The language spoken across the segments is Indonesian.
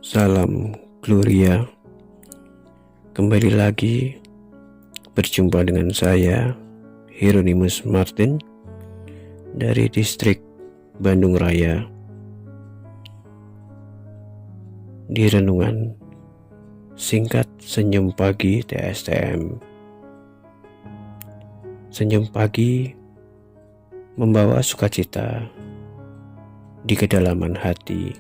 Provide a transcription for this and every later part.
Salam Gloria. Kembali lagi berjumpa dengan saya Hieronymus Martin dari distrik Bandung Raya di renungan singkat Senyum Pagi TSTM. Senyum pagi membawa sukacita di kedalaman hati.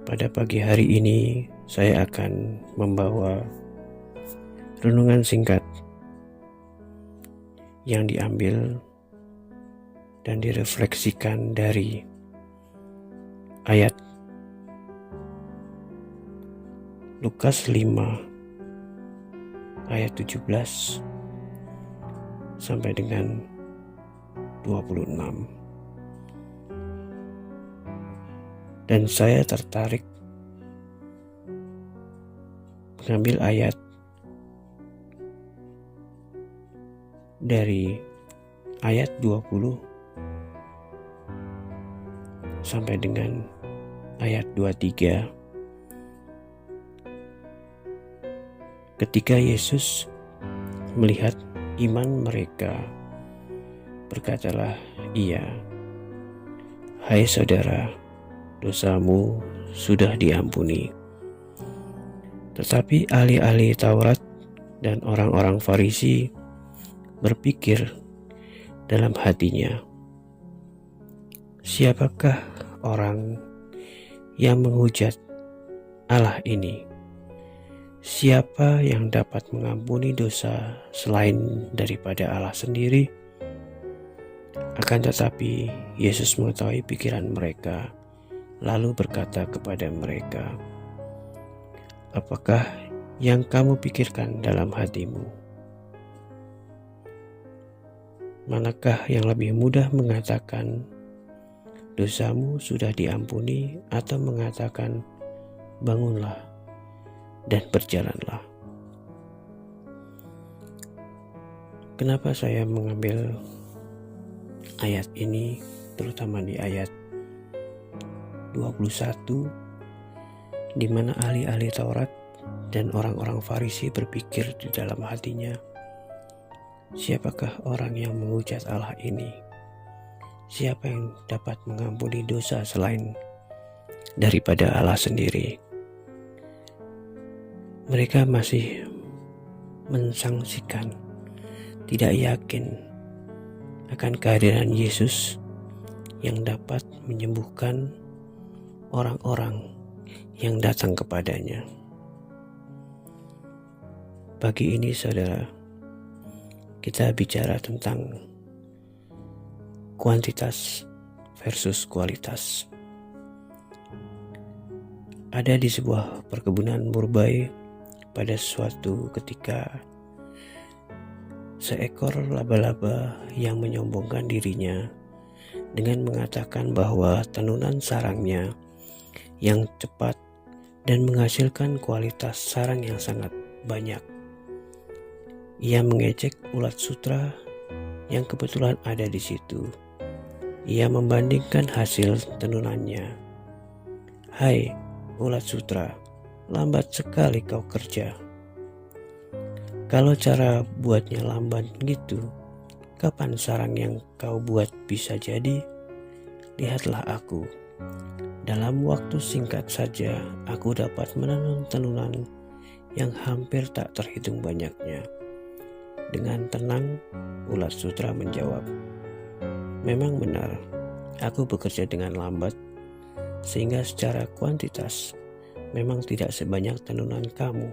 Pada pagi hari ini saya akan membawa renungan singkat yang diambil dan direfleksikan dari ayat Lukas 5 ayat 17 sampai dengan 26. Dan saya tertarik mengambil ayat dari ayat 20 sampai dengan ayat 23. Ketika Yesus melihat iman mereka, berkatalah Ia, "Hai saudara, dosamu sudah diampuni." Tetapi ahli-ahli Taurat dan orang-orang Farisi berpikir dalam hatinya, "Siapakah orang yang menghujat Allah ini? Siapa yang dapat mengampuni dosa selain daripada Allah sendiri?" Akan tetapi Yesus mengetahui pikiran mereka, lalu berkata kepada mereka, "Apakah yang kamu pikirkan dalam hatimu? Manakah yang lebih mudah mengatakan, dosamu sudah diampuni, atau mengatakan, bangunlah dan berjalanlah?" Kenapa saya mengambil ayat ini, terutama di ayat 21, di mana ahli-ahli Taurat dan orang-orang Farisi berpikir di dalam hatinya, "Siapakah orang yang menghujat Allah ini? Siapa yang dapat mengampuni dosa selain daripada Allah sendiri?" Mereka masih mensangsikan, tidak yakin akan kehadiran Yesus yang dapat menyembuhkan orang-orang yang datang kepadanya. Pagi ini saudara, kita bicara tentang kuantitas versus kualitas. Ada di sebuah perkebunan murbei pada suatu ketika, seekor laba-laba yang menyombongkan dirinya dengan mengatakan bahwa tenunan sarangnya yang cepat dan menghasilkan kualitas sarang yang sangat banyak. Ia mengejek ulat sutra yang kebetulan ada di situ. Ia membandingkan hasil tenunannya. "Hai ulat sutra, lambat sekali kau kerja. Kalau cara buatnya lambat gitu, kapan sarang yang kau buat bisa jadi? Lihatlah aku. Dalam waktu singkat saja, aku dapat menenun tenunan yang hampir tak terhitung banyaknya." Dengan tenang, ulat sutra menjawab, "Memang benar, aku bekerja dengan lambat, sehingga secara kuantitas memang tidak sebanyak tenunan kamu.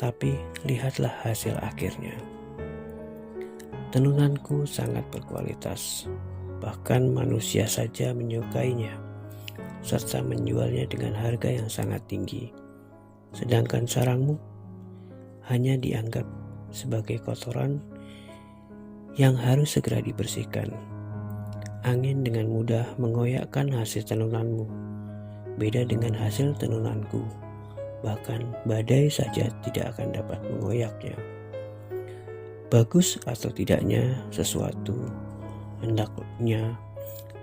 Tapi lihatlah hasil akhirnya. Tenunanku sangat berkualitas, bahkan manusia saja menyukainya, serta menjualnya dengan harga yang sangat tinggi. Sedangkan sarangmu hanya dianggap sebagai kotoran yang harus segera dibersihkan. Angin dengan mudah mengoyakkan hasil tenunanmu, beda dengan hasil tenunanku. Bahkan badai saja tidak akan dapat mengoyaknya. Bagus atau tidaknya sesuatu hendaknya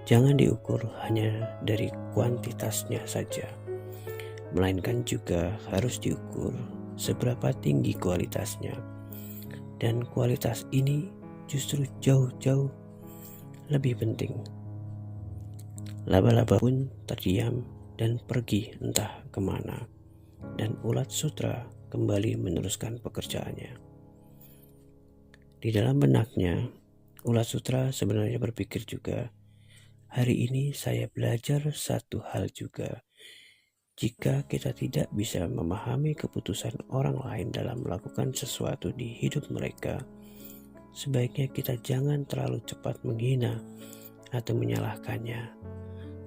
jangan diukur hanya dari kuantitasnya saja, melainkan juga harus diukur seberapa tinggi kualitasnya. Dan kualitas ini justru jauh-jauh lebih penting. Laba-laba pun terdiam dan pergi entah kemana, dan ulat sutra kembali meneruskan pekerjaannya. Di dalam benaknya, ulat sutra sebenarnya berpikir juga, hari ini saya belajar satu hal juga. Jika kita tidak bisa memahami keputusan orang lain dalam melakukan sesuatu di hidup mereka, sebaiknya kita jangan terlalu cepat menghina atau menyalahkannya,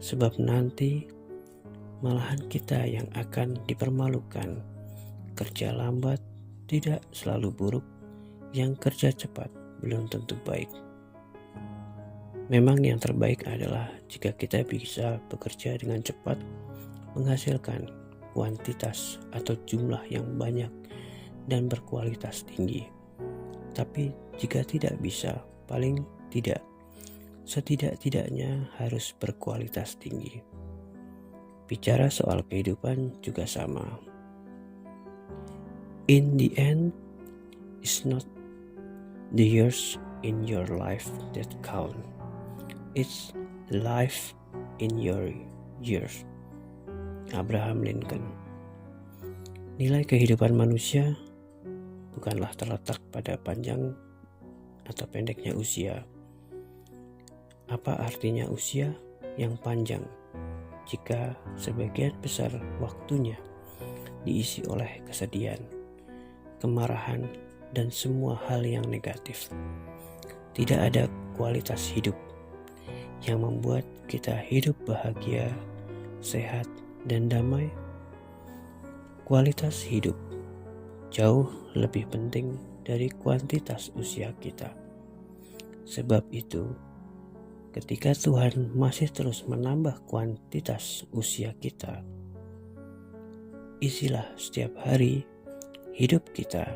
sebab nanti malahan kita yang akan dipermalukan. Kerja lambat tidak selalu buruk, yang kerja cepat belum tentu baik. Memang yang terbaik adalah jika kita bisa bekerja dengan cepat, menghasilkan kuantitas atau jumlah yang banyak dan berkualitas tinggi. Tapi jika tidak bisa, paling tidak, setidak-tidaknya harus berkualitas tinggi. Bicara soal kehidupan juga sama. In the end, it's not the years in your life that count. It's life in your years. Abraham Lincoln. Nilai kehidupan manusia bukanlah terletak pada panjang atau pendeknya usia. Apa artinya usia yang panjang jika sebagian besar waktunya diisi oleh kesedihan, kemarahan, dan semua hal yang negatif? Tidak ada kualitas hidup yang membuat kita hidup bahagia, sehat, dan damai. Kualitas hidup jauh lebih penting dari kuantitas usia kita. Sebab itu, ketika Tuhan masih terus menambah kuantitas usia kita, isilah setiap hari hidup kita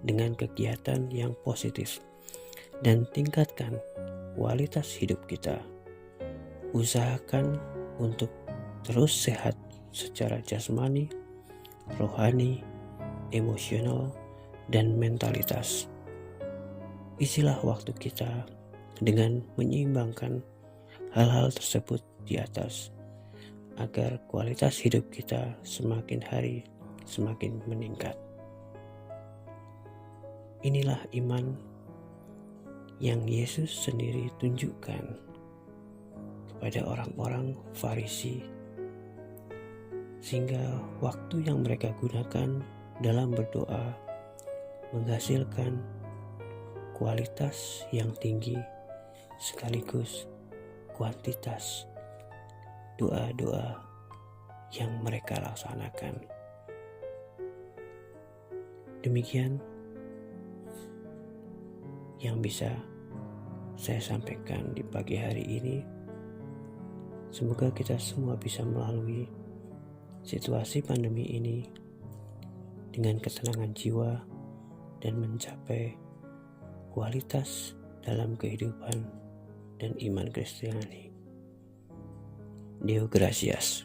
dengan kegiatan yang positif dan tingkatkan kualitas hidup kita. Usahakan untuk terus sehat secara jasmani, rohani, emosional, dan mentalitas. Isilah waktu kita dengan menyeimbangkan hal-hal tersebut di atas, agar kualitas hidup kita semakin hari semakin meningkat. Inilah iman yang Yesus sendiri tunjukkan kepada orang-orang Farisi, sehingga waktu yang mereka gunakan dalam berdoa menghasilkan kualitas yang tinggi sekaligus kuantitas doa-doa yang mereka laksanakan. Demikian yang bisa saya sampaikan di pagi hari ini. Semoga kita semua bisa melalui situasi pandemi ini dengan ketenangan jiwa dan mencapai kualitas dalam kehidupan dan iman Kristiani. Deo gratias.